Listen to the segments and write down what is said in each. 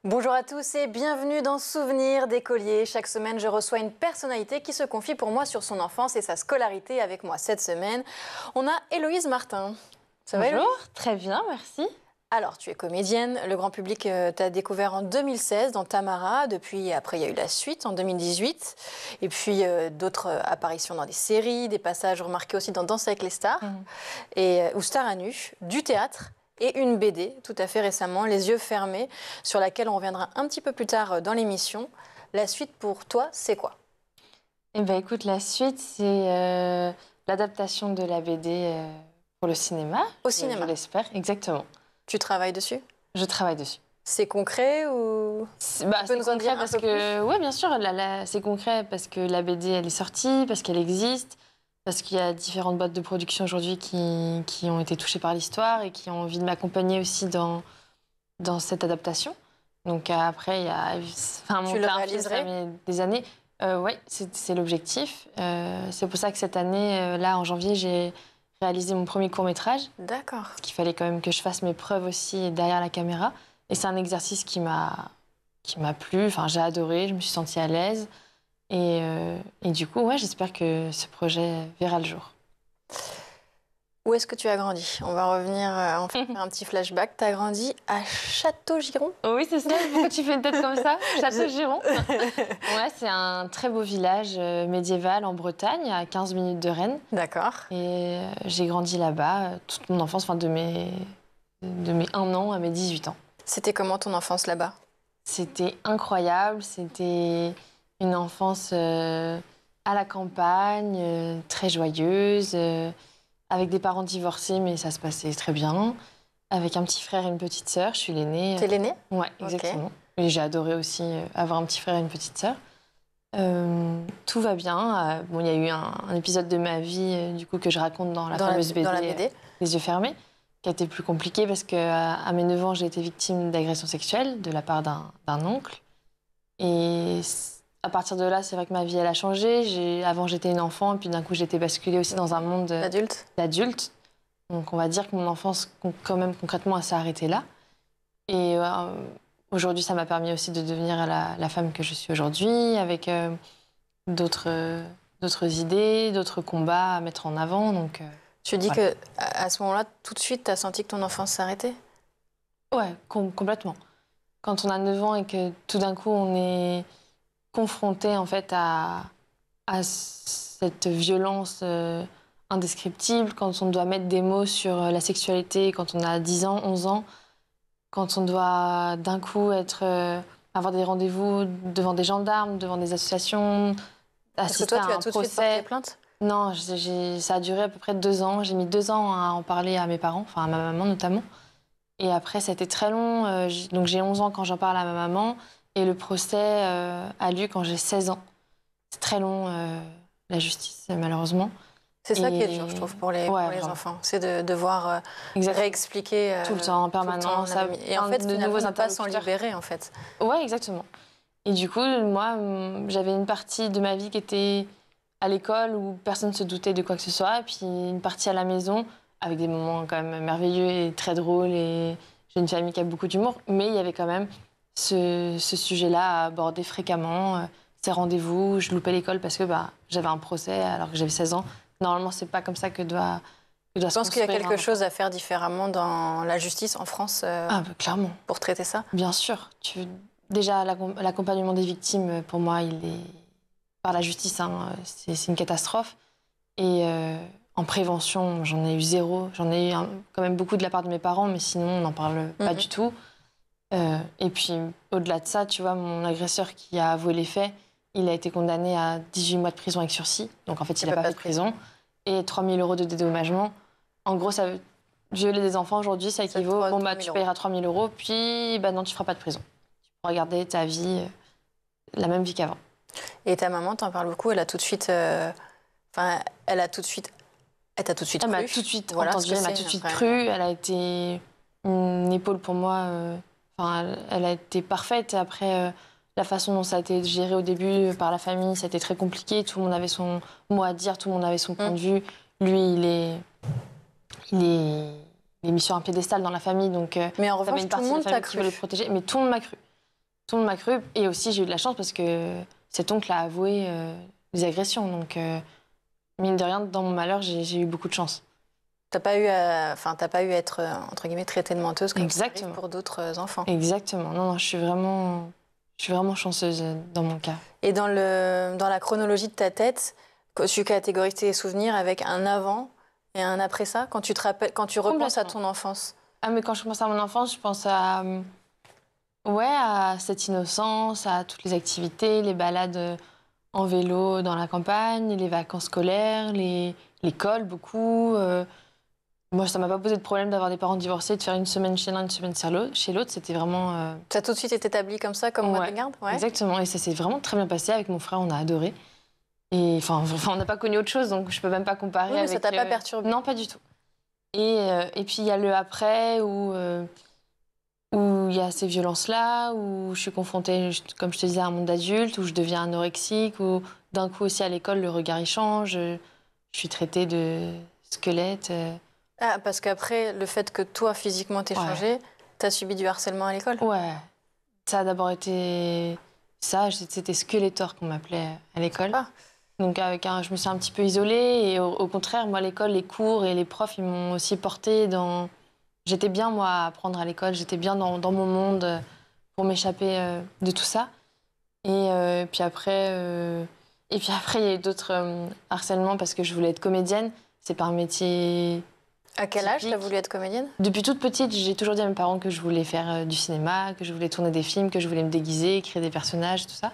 Bonjour à tous et bienvenue dans Souvenirs d'écoliers. Chaque semaine, je reçois une personnalité qui se confie pour moi sur son enfance et sa scolarité. Avec moi cette semaine, on a Héloïse Martin. Ça va, Bonjour, Héloïse ? très bien, merci. Alors, tu es comédienne. Le grand public t'a découvert en 2016 dans Tamara. Depuis, après, il y a eu la suite en 2018. Et puis, d'autres apparitions dans des séries, des passages remarqués aussi dans Danse avec les stars ou Star à nu, du théâtre. Et une BD, tout à fait récemment, Les yeux fermés, sur laquelle on reviendra un petit peu plus tard dans l'émission. La suite pour toi, c'est quoi? Eh ben, écoute, la suite, c'est l'adaptation de la BD pour le cinéma. Au cinéma. Je l'espère, exactement. Tu travailles dessus? Je travaille dessus. C'est concret ou C'est tu peux nous en dire un parce peu que, oui, bien sûr, c'est concret parce que la BD, elle est sortie, parce qu'elle existe, parce qu'il y a différentes boîtes de production aujourd'hui qui ont été touchées par l'histoire et qui ont envie de m'accompagner aussi dans cette adaptation. Donc après, il y a... Enfin, Tu le réaliserais? ça met des années. Oui, c'est l'objectif. C'est pour ça que cette année, là, en janvier, j'ai réalisé mon premier court-métrage. D'accord. Parce qu'il fallait quand même que je fasse mes preuves aussi derrière la caméra. Et c'est un exercice qui m'a plu. Enfin, j'ai adoré, je me suis sentie à l'aise. Et du coup, ouais, j'espère que ce projet verra le jour. Où est-ce que tu as grandi? On va revenir, on va faire un petit flashback. Tu as grandi à Château-Giron? Oui, c'est ça. Pourquoi tu fais une tête comme ça? Château-Giron. Ouais, c'est un très beau village médiéval en Bretagne, à 15 minutes de Rennes. D'accord. Et j'ai grandi là-bas toute mon enfance, enfin de mes 1 an à mes 18 ans. C'était comment ton enfance là-bas? C'était incroyable. C'était une enfance à la campagne, très joyeuse, avec des parents divorcés, mais ça se passait très bien. Avec un petit frère et une petite sœur. Je suis l'aînée. T'es l'aînée? Ouais, exactement. Okay. Et j'ai adoré aussi avoir un petit frère et une petite sœur. Tout va bien. Bon, il y a eu un épisode de ma vie du coup, que je raconte dans la fameuse BD, dans la BD. Les yeux fermés, qui a été plus compliqué parce qu'à mes 9 ans, j'ai été victime d'agression sexuelle de la part d'un oncle. Et à partir de là, c'est vrai que ma vie, elle a changé. Avant, j'étais une enfant, et puis d'un coup, j'ai été basculée aussi dans un monde d'adulte. Donc, on va dire que mon enfance, quand même, concrètement, elle s'est arrêtée là. Et aujourd'hui, ça m'a permis aussi de devenir la femme que je suis aujourd'hui, avec d'autres idées, d'autres combats à mettre en avant. Donc, tu dis voilà. qu'à ce moment-là, tout de suite, tu as senti que ton enfance s'arrêtait? Ouais, complètement. Quand on a 9 ans et que tout d'un coup, on est confronté en fait, à cette violence indescriptible, quand on doit mettre des mots sur la sexualité, quand on a 10 ans, 11 ans, quand on doit d'un coup avoir des rendez-vous devant des gendarmes, devant des associations, assister à un procès. Est-ce que toi, tu as tout de suite porté plainte? Non, ça a duré à peu près 2 ans. J'ai mis 2 ans à en parler à mes parents, enfin à ma maman notamment. Et après, ça a été très long. Donc j'ai 11 ans quand j'en parle à ma maman. Et le procès a lieu quand j'ai 16 ans. C'est très long, la justice, malheureusement. C'est ça qui est dur, je trouve, pour les enfants. C'est de devoir réexpliquer tout le temps, en permanence. Et en fait, finalement, ne pas s'en libérer, en fait. Ouais, exactement. Et du coup, moi, j'avais une partie de ma vie qui était à l'école où personne ne se doutait de quoi que ce soit. Et puis une partie à la maison, avec des moments quand même merveilleux et très drôles. Et j'ai une famille qui a beaucoup d'humour. Mais il y avait quand même ce sujet-là à aborder fréquemment. Ces rendez-vous, je loupais l'école parce que j'avais un procès alors que j'avais 16 ans. Normalement, c'est pas comme ça que doit se Je pense qu'il y a quelque chose à faire différemment dans la justice en France clairement. Pour traiter ça? Bien sûr. Déjà, l'accompagnement des victimes, pour moi, il est par la justice, c'est une catastrophe. Et en prévention, j'en ai eu zéro. J'en ai eu quand même beaucoup de la part de mes parents, mais sinon, on n'en parle pas du tout. Et puis, au-delà de ça, tu vois, mon agresseur qui a avoué les faits, il a été condamné à 18 mois de prison avec sursis. Donc, en fait, il n'a pas fait de prison. Et 3 000 € de dédommagement. En gros, violer des enfants aujourd'hui, ça équivaut, tu payeras 3 000 €, puis non, tu ne feras pas de prison. Tu pourras garder ta vie, la même vie qu'avant. Et ta maman, t'en parle beaucoup, elle a tout de suite... elle t'a tout de suite cru. Elle m'a tout de suite entendu, elle m'a tout de suite cru. Elle a été une épaule pour moi. Elle a été parfaite. Après, la façon dont ça a été géré au début par la famille, ça a été très compliqué. Tout le monde avait son mot à dire, tout le monde avait son point de vue. Lui, il est mis sur un piédestal dans la famille, donc mais en revanche, une partie de la famille qui veut le protéger. Mais tout le monde m'a cru. Tout le monde m'a cru. Et aussi, j'ai eu de la chance parce que cet oncle a avoué les agressions. Donc, mine de rien, dans mon malheur, j'ai eu beaucoup de chance. T'as pas eu à être, entre guillemets, traitée de menteuse comme ça arrive pour d'autres enfants. Exactement. Non, je suis vraiment chanceuse dans mon cas. Et dans la chronologie de ta tête, tu catégorises tes souvenirs avec un avant et un après ça, quand tu repenses à ton enfance. Ah, mais quand je pense à mon enfance, je pense à cette innocence, à toutes les activités, les balades en vélo dans la campagne, les vacances scolaires, l'école beaucoup. Moi, ça m'a pas posé de problème d'avoir des parents divorcés, de faire une semaine chez l'un, une semaine chez l'autre. C'était vraiment... Ça a tout de suite été établi comme ça, comme mode de garde? Ouais. Exactement. Et ça s'est vraiment très bien passé. Avec mon frère, on a adoré. Et enfin, on n'a pas connu autre chose, donc je peux même pas comparer. Oui, mais ça t'a pas perturbé? Non, pas du tout. Et puis, il y a le après où il y a ces violences-là, où je suis confrontée, comme je te disais, à un monde d'adulte, où je deviens anorexique, où d'un coup aussi à l'école, le regard il change. Je suis traitée de squelette. Ah, parce qu'après, le fait que toi, physiquement, t'aies changé, t'as subi du harcèlement à l'école? Ouais. Ça a d'abord été ça, c'était Skeletor qu'on m'appelait à l'école. Donc je me suis un petit peu isolée et au contraire, moi, l'école, les cours et les profs, ils m'ont aussi portée dans... J'étais bien, moi, à apprendre à l'école, j'étais bien dans mon monde pour m'échapper de tout ça. Et puis après, il y a eu d'autres harcèlements parce que je voulais être comédienne. C'est pas un métier... À quel âge t'as voulu être comédienne? Depuis toute petite, j'ai toujours dit à mes parents que je voulais faire du cinéma, que je voulais tourner des films, que je voulais me déguiser, créer des personnages, tout ça.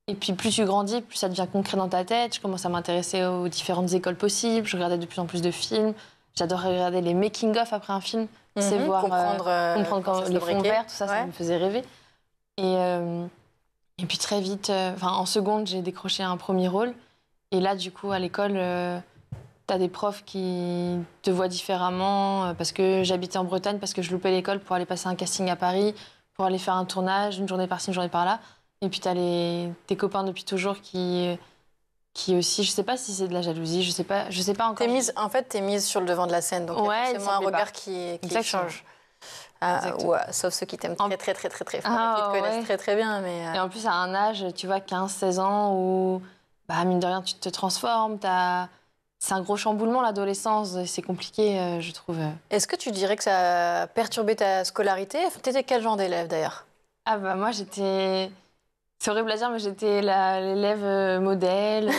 Et puis plus tu grandis, plus ça devient concret dans ta tête. Je commence à m'intéresser aux différentes écoles possibles. Je regardais de plus en plus de films. J'adorais regarder les making-of après un film. C'est voir, comprendre les fonds verts, tout ça, ça me faisait rêver. Et puis très vite, en seconde, j'ai décroché un premier rôle. Et là, du coup, à l'école... T'as des profs qui te voient différemment parce que j'habitais en Bretagne, parce que je loupais l'école pour aller passer un casting à Paris, pour aller faire un tournage, une journée par-ci, une journée par-là. Et puis t'as tes copains depuis toujours qui aussi, je sais pas si c'est de la jalousie, je sais pas encore. T'es mise sur le devant de la scène, donc il y a forcément un regard qui change. Sauf ceux qui t'aiment très très très très très fort et qui te connaissent très très bien. Mais Et en plus à un âge, tu vois, 15-16 ans où, mine de rien, tu te transformes, c'est un gros chamboulement, l'adolescence. C'est compliqué, je trouve. Est-ce que tu dirais que ça a perturbé ta scolarité? T'étais quel genre d'élève, d'ailleurs? Moi, j'étais... C'est horrible à dire, mais j'étais l'élève modèle.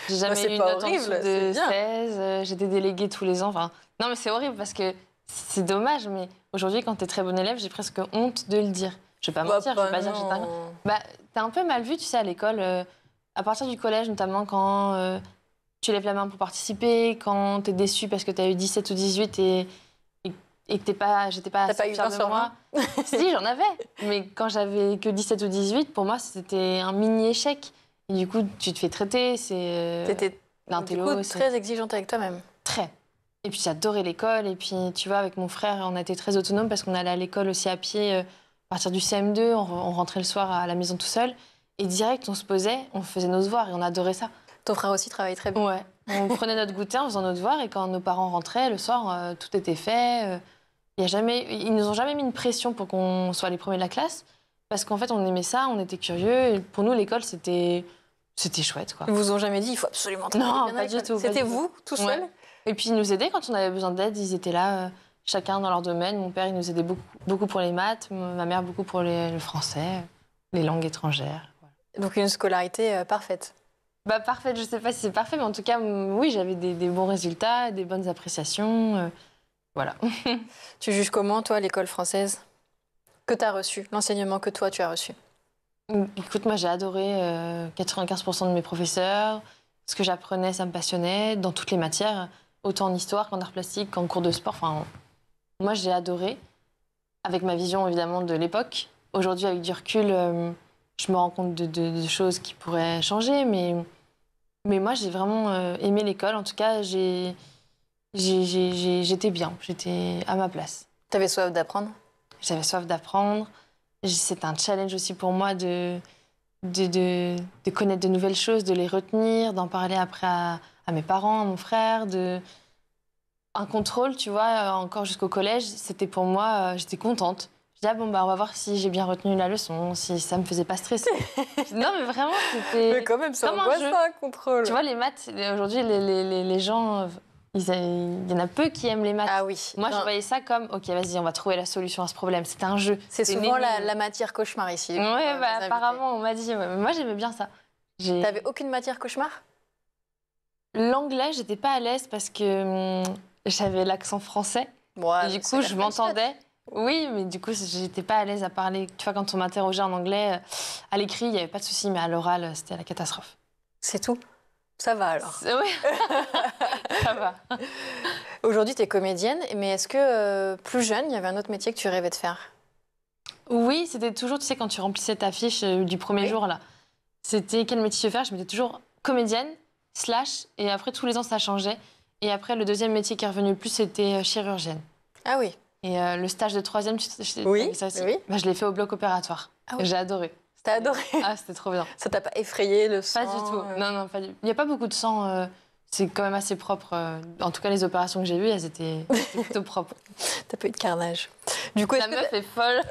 J'ai jamais eu une note en dessous de 16. J'étais déléguée tous les ans. Non, mais c'est horrible parce que c'est dommage. Mais aujourd'hui, quand t'es très bon élève, j'ai presque honte de le dire. Je vais pas mentir, je vais pas dire que j'étais... T'es un peu mal vu, tu sais, à l'école. À partir du collège, notamment, quand... tu lèves la main pour participer, quand t'es déçu parce que t'as eu 17 ou 18 et que j'étais pas T'as pas eu 20 sur 20? Si, j'en avais. Mais quand j'avais que 17 ou 18, pour moi, c'était un mini-échec. Et du coup, tu te fais traiter, T'étais très exigeante avec toi-même. Très. Et puis j'adorais l'école. Et puis, tu vois, avec mon frère, on a été très autonomes parce qu'on allait à l'école aussi à pied. À partir du CM2, on rentrait le soir à la maison tout seul. Et direct, on se posait, on faisait nos devoirs et on adorait ça. Ton frère aussi travaillait très bien. Ouais. On prenait notre goûter en faisant nos devoirs et quand nos parents rentraient, le soir, tout était fait. Ils nous ont jamais mis une pression pour qu'on soit les premiers de la classe parce qu'en fait, on aimait ça, on était curieux. Et pour nous, l'école, c'était chouette, quoi. Ils vous ont jamais dit, il faut absolument travailler bien à l'école? Non, pas du tout. C'était vous, tout seul? Et puis, ils nous aidaient quand on avait besoin d'aide. Ils étaient là, chacun dans leur domaine. Mon père, il nous aidait beaucoup, beaucoup pour les maths. Ma mère, beaucoup pour le français, les langues étrangères. Voilà. Donc, une scolarité parfaite. Parfaite, je sais pas si c'est parfait, mais en tout cas, oui, j'avais des bons résultats, des bonnes appréciations. Voilà. Tu juges comment, toi, l'école française que tu as reçue, l'enseignement que toi, tu as reçu? Écoute, moi, j'ai adoré 95% de mes professeurs. Ce que j'apprenais, ça me passionnait dans toutes les matières, autant en histoire qu'en art plastique, qu'en cours de sport. Moi, j'ai adoré, avec ma vision, évidemment, de l'époque. Aujourd'hui, avec du recul, je me rends compte de choses qui pourraient changer, mais moi, j'ai vraiment aimé l'école. En tout cas, j'étais bien, j'étais à ma place. T'avais soif d'apprendre? J'avais soif d'apprendre. C'était un challenge aussi pour moi de connaître de nouvelles choses, de les retenir, d'en parler après à mes parents, à mon frère. Un contrôle, tu vois, encore jusqu'au collège, c'était pour moi, j'étais contente. Je dis, ah bon, bah, on va voir si j'ai bien retenu la leçon, si ça me faisait pas stresser. Non, mais vraiment, c'était. Mais quand même, c'est comme un angoissant, jeu. un contrôle. Tu vois, les maths, aujourd'hui, les gens, il y en a peu qui aiment les maths. Ah oui. Moi, je voyais ça comme, ok, vas-y, on va trouver la solution à ce problème. C'était un jeu. C'est une souvent énigme. la matière cauchemar ici. Ouais, bah, apparemment, on m'a dit. Ouais. Mais moi, j'aimais bien ça. T'avais aucune matière cauchemar? L'anglais, j'étais pas à l'aise parce que j'avais l'accent français. Ouais, et du coup, je m'entendais. Oui, mais du coup, j'étais pas à l'aise à parler. Tu vois, quand on m'interrogeait en anglais, à l'écrit, il n'y avait pas de souci, mais à l'oral, c'était la catastrophe. C'est tout? Ça va alors? Oui, ça va. Aujourd'hui, tu es comédienne, mais est-ce que plus jeune, il y avait un autre métier que tu rêvais de faire? Oui, c'était toujours, tu sais, quand tu remplissais ta fiche du premier jour, là, c'était quel métier je veux faire. Je mettais toujours comédienne, / et après, tous les ans, ça changeait. Et après, le deuxième métier qui est revenu le plus, c'était chirurgienne. Ah oui. Et le stage de troisième, oui, ça aussi oui. Bah, je l'ai fait au bloc opératoire. Ah oui. J'ai adoré. T'as adoré? Ah, c'était trop bien. Ça t'a pas effrayé le sang? Pas du tout. Non, pas du tout. Il n'y a pas beaucoup de sang. C'est quand même assez propre. En tout cas, les opérations que j'ai vues, elles étaient plutôt propres. T'as pas eu de carnage. Du coup, la meuf est folle.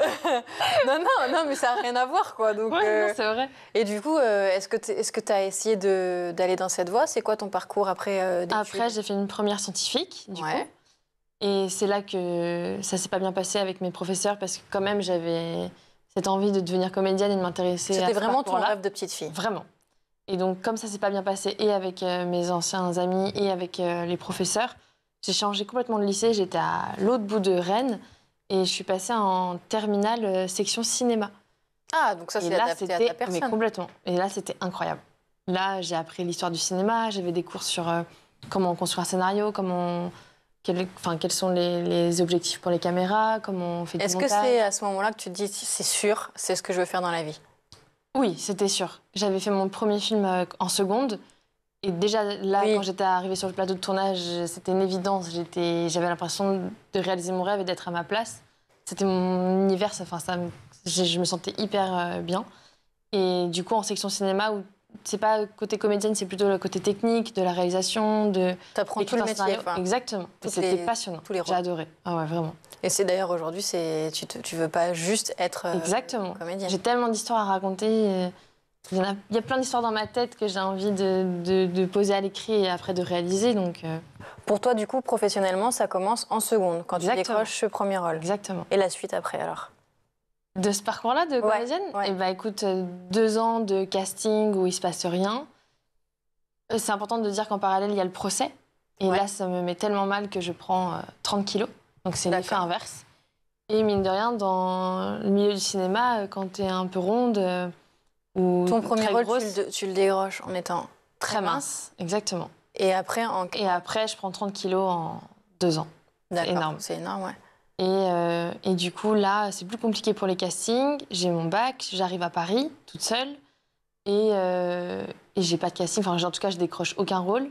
non, mais ça n'a rien à voir, quoi. Donc, ouais, non, c'est vrai. Et du coup, est-ce que tu as essayé d'aller dans cette voie? C'est quoi ton parcours après d'études? Après, j'ai fait une première scientifique, du coup. Et c'est là que ça s'est pas bien passé avec mes professeurs parce que quand même, j'avais cette envie de devenir comédienne et de m'intéresser à ce C'était vraiment ton parcours-là. rêve de petite fille? Vraiment. Et donc, comme ça s'est pas bien passé et avec mes anciens amis et avec les professeurs, j'ai changé complètement de lycée. J'étais à l'autre bout de Rennes et je suis passée en terminale section cinéma. Ah, donc ça, c'est adapté à ta personne. Mais complètement. Et là, c'était incroyable. Là, j'ai appris l'histoire du cinéma, j'avais des cours sur comment construire un scénario, quels sont les objectifs pour les caméras, comment on fait du montage. Est-ce que c'est à ce moment-là que tu te dis, c'est sûr, c'est ce que je veux faire dans la vie? Oui, c'était sûr. J'avais fait mon premier film en seconde. Et déjà, là, quand j'étais arrivée sur le plateau de tournage, c'était une évidence. J'avais l'impression de réaliser mon rêve et d'être à ma place. C'était mon univers, je me sentais hyper bien. Et du coup, en section cinéma, où c'est pas côté comédienne, c'est plutôt le côté technique, de la réalisation, t'apprends tout le métier. Exactement. C'était passionnant. J'ai adoré. Ah ouais, vraiment. Et c'est d'ailleurs aujourd'hui, tu veux pas juste être comédienne. J'ai tellement d'histoires à raconter. Il y a plein d'histoires dans ma tête que j'ai envie de poser à l'écrit et après de réaliser. Donc, Pour toi, du coup, professionnellement, ça commence en seconde, quand tu décroches ce premier rôle. Exactement. Et la suite après, alors? De ce parcours-là de comédienne? Eh ben, écoute, 2 ans de casting où il se passe rien. C'est important de dire qu'en parallèle, il y a le procès. Et là, ça me met tellement mal que je prends 30 kilos. Donc, c'est l'effet inverse. Et mine de rien, dans le milieu du cinéma, quand tu es un peu ronde ou ton premier rôle, grosse, tu le déroches en étant très mince. Exactement. Et après, je prends 30 kilos en 2 ans. C'est énorme. C'est énorme, ouais. Et du coup, là, c'est plus compliqué pour les castings. J'ai mon bac, j'arrive à Paris, toute seule. Et j'ai pas de casting. Enfin, en tout cas, je décroche aucun rôle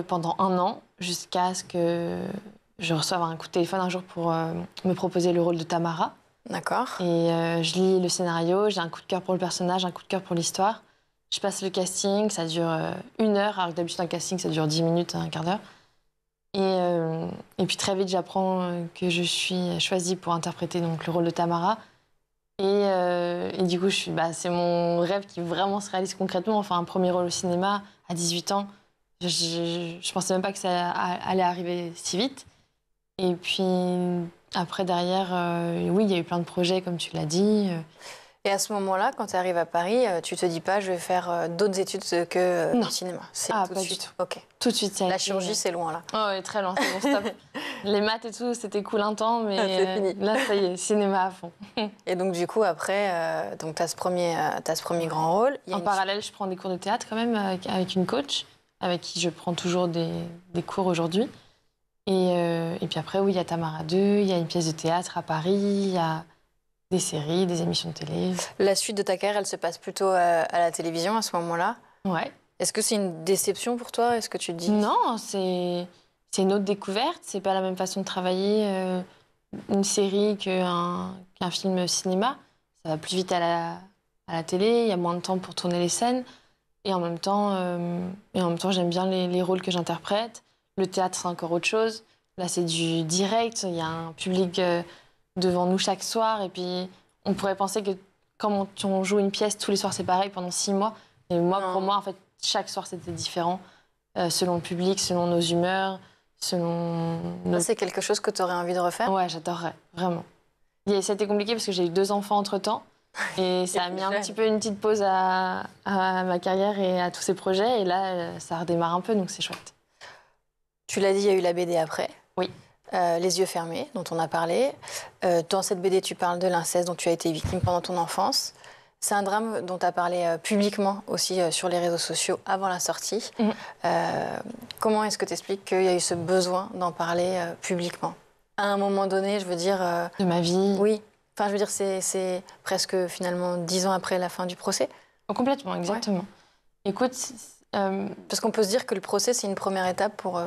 pendant 1 an, jusqu'à ce que je reçoive un coup de téléphone un jour pour me proposer le rôle de Tamara. D'accord. Et je lis le scénario, j'ai un coup de cœur pour le personnage, un coup de cœur pour l'histoire. Je passe le casting, ça dure 1 heure, alors que d'habitude, un casting, ça dure 10 minutes, un quart d'heure. Et puis très vite, j'apprends que je suis choisie pour interpréter donc, le rôle de Tamara. Et du coup, c'est mon rêve qui vraiment se réalise concrètement. Enfin, un premier rôle au cinéma à 18 ans. Je pensais même pas que ça allait arriver si vite. Et puis après, derrière, oui, il y a eu plein de projets, comme tu l'as dit. Et à ce moment-là, quand tu arrives à Paris, tu te dis pas, je vais faire d'autres études que le cinéma? C'est tout de suite. Ok. Tout de suite. La chirurgie, c'est loin, là. Oh, oui, très loin, c'est bon, stop. Les maths et tout, c'était cool un temps, mais c'est fini. Là, ça y est, cinéma à fond. Et donc, du coup, après, tu as ce premier grand rôle. En parallèle, je prends des cours de théâtre quand même avec une coach, avec qui je prends toujours des cours aujourd'hui. Et puis après, oui, il y a Tamara 2, il y a une pièce de théâtre à Paris, il y a des séries, des émissions de télé. La suite de ta carrière, elle se passe plutôt à la télévision à ce moment-là? Ouais. Est-ce que c'est une déception pour toi? Est-ce que tu te dis... Non, c'est une autre découverte. C'est pas la même façon de travailler une série qu'un film cinéma. Ça va plus vite à la télé, il y a moins de temps pour tourner les scènes. Et en même temps, j'aime bien les rôles que j'interprète. Le théâtre, c'est encore autre chose. Là, c'est du direct. Il y a un public devant nous chaque soir. Et puis, on pourrait penser que comme on joue une pièce, tous les soirs, c'est pareil pendant 6 mois. Et pour moi, en fait, chaque soir, c'était différent, selon le public, selon nos humeurs, selon... C'est quelque chose que tu aurais envie de refaire? Ouais, j'adorerais, vraiment. C'était compliqué parce que j'ai eu 2 enfants entre-temps. Et ça a mis un petit peu une petite pause à ma carrière et à tous ces projets. Et là, ça redémarre un peu, donc c'est chouette. Tu l'as dit, il y a eu la BD après. Oui. Les yeux fermés, dont on a parlé. Dans cette BD, tu parles de l'inceste dont tu as été victime pendant ton enfance. C'est un drame dont tu as parlé publiquement aussi sur les réseaux sociaux avant la sortie. Comment est-ce que tu expliques qu'il y a eu ce besoin d'en parler publiquement? À un moment donné, je veux dire... De ma vie? Oui. Enfin, je veux dire, c'est presque finalement 10 ans après la fin du procès. Oh, complètement, exactement. Ouais. Écoute... Parce qu'on peut se dire que le procès, c'est une première étape pour...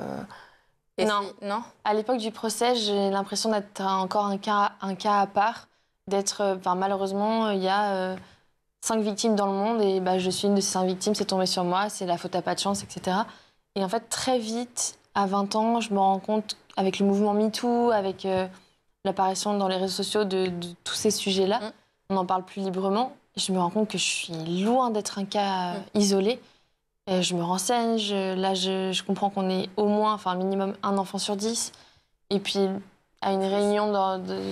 Non. À l'époque du procès, j'ai l'impression d'être encore un cas à part. Malheureusement, il y a 5 victimes dans le monde et je suis une de ces 5 victimes. C'est tombé sur moi, c'est la faute à pas de chance, etc. Et en fait, très vite, à 20 ans, je me rends compte, avec le mouvement MeToo, avec l'apparition dans les réseaux sociaux de tous ces sujets-là, on en parle plus librement. Et je me rends compte que je suis loin d'être un cas isolé. Et je me renseigne, je comprends qu'on est au moins, enfin minimum, un enfant sur 10. Et puis, à une réunion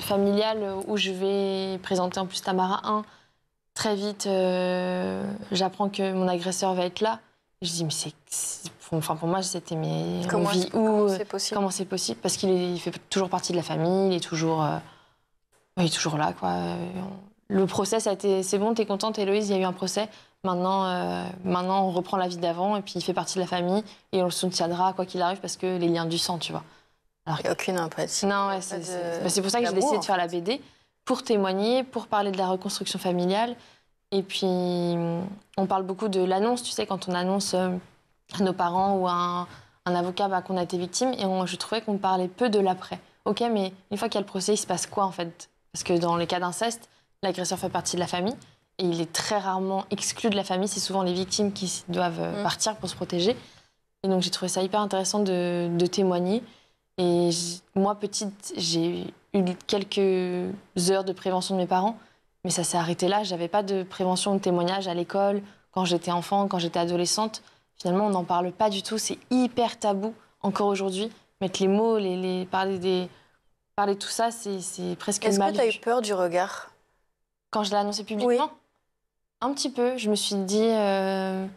familiale où je vais présenter en plus Tamara 1, très vite, j'apprends que mon agresseur va être là. Je dis, mais pour moi, c'était comment c'est possible? Parce qu'il fait toujours partie de la famille, il est toujours là, quoi. Le procès, ça a été, c'est bon, t'es contente, Héloïse, il y a eu un procès. Maintenant, on reprend la vie d'avant et puis il fait partie de la famille et on le soutiendra quoi qu'il arrive parce que les liens du sang, tu vois. Alors, il n'y a aucune empathie. Non, ouais, c'est pour ça que j'ai décidé de faire la BD, pour témoigner, pour parler de la reconstruction familiale. Et puis, on parle beaucoup de l'annonce, tu sais, quand on annonce à nos parents ou à un avocat qu'on a été victime. Et je trouvais qu'on parlait peu de l'après. Ok, mais une fois qu'il y a le procès, il se passe quoi en fait? Parce que dans les cas d'inceste, l'agresseur fait partie de la famille. Et il est très rarement exclu de la famille. C'est souvent les victimes qui doivent partir pour se protéger. Et donc, j'ai trouvé ça hyper intéressant de témoigner. Et moi, petite, j'ai eu quelques heures de prévention de mes parents. Mais ça s'est arrêté là. Je n'avais pas de prévention de témoignage à l'école, quand j'étais enfant, quand j'étais adolescente. Finalement, on n'en parle pas du tout. C'est hyper tabou, encore aujourd'hui. Mettre les mots, parler de tout ça, c'est presque mal vu. Est-ce que tu as eu peur du regard? Quand je l'ai annoncé publiquement? Oui. Un petit peu. Je me suis dit... mine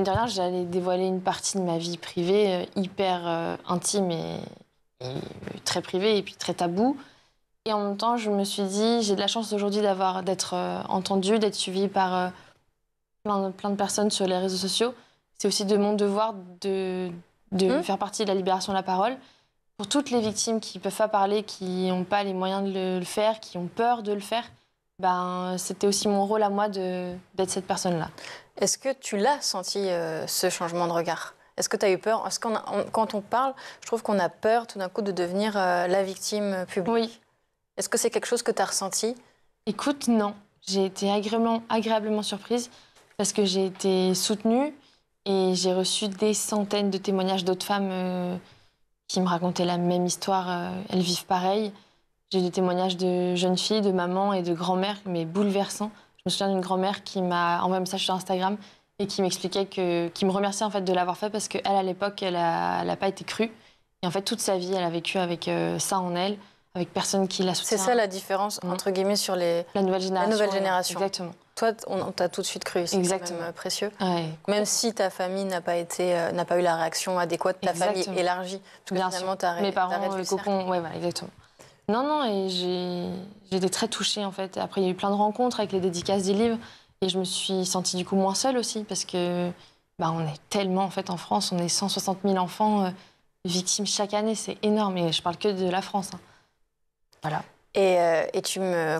de rien, j'allais dévoiler une partie de ma vie privée hyper intime et très privée et puis très tabou. Et en même temps, je me suis dit, j'ai de la chance aujourd'hui d'être entendue, d'être suivie par plein de personnes sur les réseaux sociaux. C'est aussi de mon devoir de faire partie de la libération de la parole. Pour toutes les victimes qui ne peuvent pas parler, qui n'ont pas les moyens de le faire, qui ont peur de le faire, c'était aussi mon rôle à moi d'être cette personne-là. Est-ce que tu l'as senti, ce changement de regard? Est-ce que tu as eu peur? Quand on parle, je trouve qu'on a peur tout d'un coup de devenir la victime publique. Oui. Est-ce que c'est quelque chose que tu as ressenti? Écoute, non. J'ai été agréablement surprise parce que j'ai été soutenue et j'ai reçu des centaines de témoignages d'autres femmes qui me racontaient la même histoire. Elles vivent pareil. J'ai des témoignages de jeunes filles, de mamans et de grand-mères, mais bouleversants. Je me souviens d'une grand-mère qui m'a envoyé un message sur Instagram et qui m'expliquait qui me remerciait en fait de l'avoir fait parce qu'elle, à l'époque, elle a pas été crue. Et en fait, toute sa vie, elle a vécu avec ça en elle, avec personne qui la soutient. C'est ça la différence, entre guillemets, sur la nouvelle génération. Exactement. Toi, on t'a tout de suite cru, c'est quand même précieux. Ouais, même si ta famille n'a pas eu la réaction adéquate, ta famille élargie. Bien sûr. Mes parents, le cocon, ouais, voilà, exactement. Non, et j'ai été très touchée, en fait. Après, il y a eu plein de rencontres avec les dédicaces des livres. Et je me suis sentie, du coup, moins seule aussi. Parce que, on est tellement, en fait, en France, on est 160 000 enfants victimes chaque année. C'est énorme. Et je parle que de la France. Hein. Voilà. Et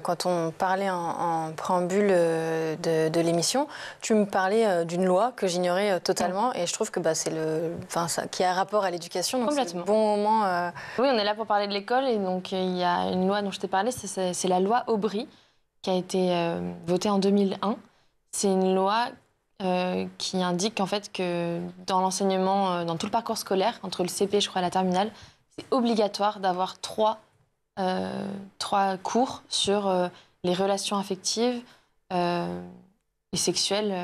quand on parlait en préambule de l'émission, tu me parlais d'une loi que j'ignorais totalement, et je trouve que qui a rapport à l'éducation. Donc c'est le bon moment. Oui, on est là pour parler de l'école, et donc il y a une loi dont je t'ai parlé, c'est la loi Aubry, qui a été votée en 2001. C'est une loi qui indique en fait que dans l'enseignement, dans tout le parcours scolaire, entre le CP, je crois, et la terminale, c'est obligatoire d'avoir trois cours sur les relations affectives et sexuelles.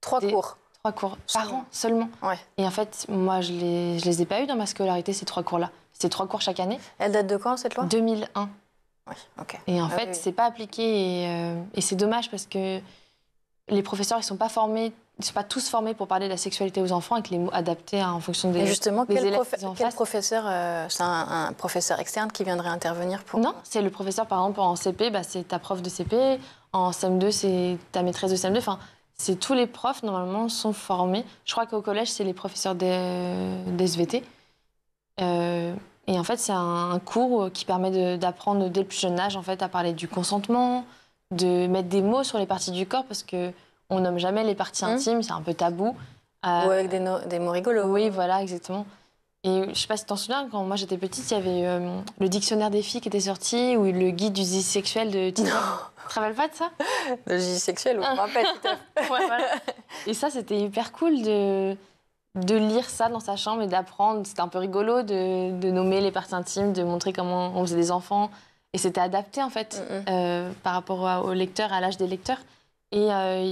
3 cours. 3 cours par an seulement. Ouais. Et en fait, moi, je les ai pas eus dans ma scolarité, ces 3 cours-là. C'est 3 cours chaque année. Elle date de quand, cette loi? 2001. Oui, ok. Et en fait, c'est pas appliqué et c'est dommage parce que les professeurs, ils sont pas tous formés pour parler de la sexualité aux enfants avec les mots adaptés en fonction des, et justement, des élèves qu'ils ont en quel face. professeur, c'est un professeur externe qui viendrait intervenir pour... Non, c'est le professeur, par exemple, en CP, c'est ta prof de CP, en CM2, c'est ta maîtresse de CM2, enfin, c'est tous les profs, normalement, sont formés. Je crois qu'au collège, c'est les professeurs des SVT. Et en fait, c'est un cours qui permet d'apprendre dès le plus jeune âge, en fait, à parler du consentement, de mettre des mots sur les parties du corps, parce que on nomme jamais les parties intimes, c'est un peu tabou. Ou avec des mots rigolos. Oui, voilà, exactement. Et je sais pas si tu t'en souviens, quand moi j'étais petite, il y avait le dictionnaire des filles qui était sorti, ou le guide du zizi sexuel de Tina. Tu te rappelles pas de ça? Le zizi sexuel, oui, je me rappelle. Ouais, voilà. Et ça, c'était hyper cool de lire ça dans sa chambre et d'apprendre. C'était un peu rigolo de nommer les parties intimes, de montrer comment on faisait des enfants. Et c'était adapté, en fait, par rapport aux lecteurs, à l'âge des lecteurs. Et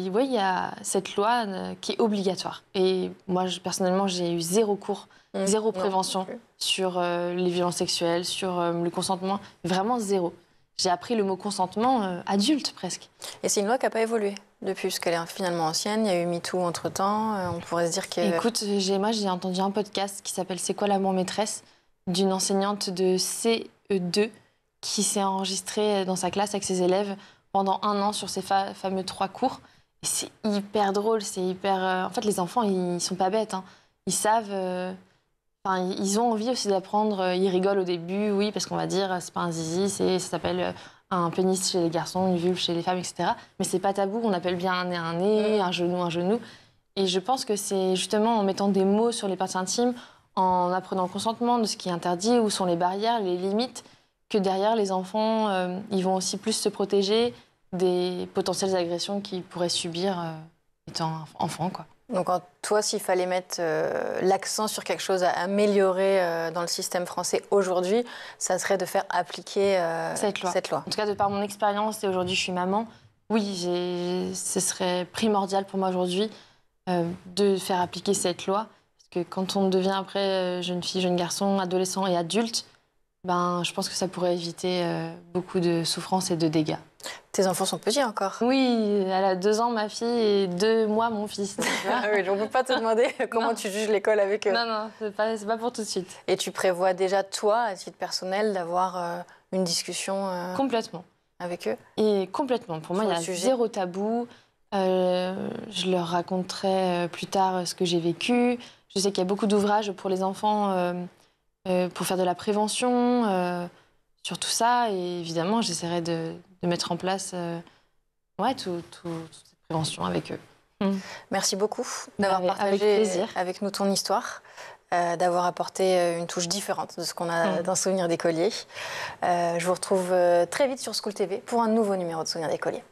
oui, il y a cette loi qui est obligatoire. Et moi, personnellement, j'ai eu 0 cours, 0 prévention sur les violences sexuelles, sur le consentement. Vraiment 0. J'ai appris le mot consentement adulte, presque. Et c'est une loi qui n'a pas évolué depuis, parce qu'elle est finalement ancienne. Il y a eu MeToo entre-temps. On pourrait se dire que... Écoute, moi, j'ai entendu un podcast qui s'appelle « C'est quoi l'amour maîtresse ?» d'une enseignante de CE2 qui s'est enregistrée dans sa classe avec ses élèves pendant 1 an sur ces fameux 3 cours. Et c'est hyper drôle, c'est hyper... En fait, les enfants, ils sont pas bêtes. Hein. Ils savent... ils ont envie aussi d'apprendre. Ils rigolent au début, oui, parce qu'on va dire, c'est pas un zizi, ça s'appelle un pénis chez les garçons, une vulve chez les femmes, etc. Mais c'est pas tabou, on appelle bien un nez, un genou. Et je pense que c'est justement en mettant des mots sur les parties intimes, en apprenant le consentement, de ce qui est interdit, où sont les barrières, les limites, que derrière, les enfants, ils vont aussi plus se protéger des potentielles agressions qu'ils pourraient subir étant enfants, quoi. Donc, toi, s'il fallait mettre l'accent sur quelque chose à améliorer dans le système français aujourd'hui, ça serait de faire appliquer cette loi. En tout cas, de par mon expérience, et aujourd'hui je suis maman, oui, ce serait primordial pour moi aujourd'hui de faire appliquer cette loi. Parce que quand on devient après jeune fille, jeune garçon, adolescent et adulte, je pense que ça pourrait éviter beaucoup de souffrances et de dégâts. Tes enfants sont petits encore? Oui, elle a 2 ans, ma fille, et 2 mois, mon fils. Oui, je ne peux pas te demander comment tu juges l'école avec eux. Non, c'est pas pour tout de suite. Et tu prévois déjà, toi, à titre personnel, d'avoir une discussion complètement avec eux? Et complètement. Pour moi, il y a 0 tabou. Je leur raconterai plus tard ce que j'ai vécu. Je sais qu'il y a beaucoup d'ouvrages pour les enfants pour faire de la prévention sur tout ça. Et évidemment, j'essaierai de mettre en place toute cette prévention avec eux. Merci beaucoup d'avoir partagé avec nous ton histoire, d'avoir apporté une touche différente de ce qu'on a dans Souvenirs d'écolier. Je vous retrouve très vite sur School TV pour un nouveau numéro de Souvenirs d'écolier.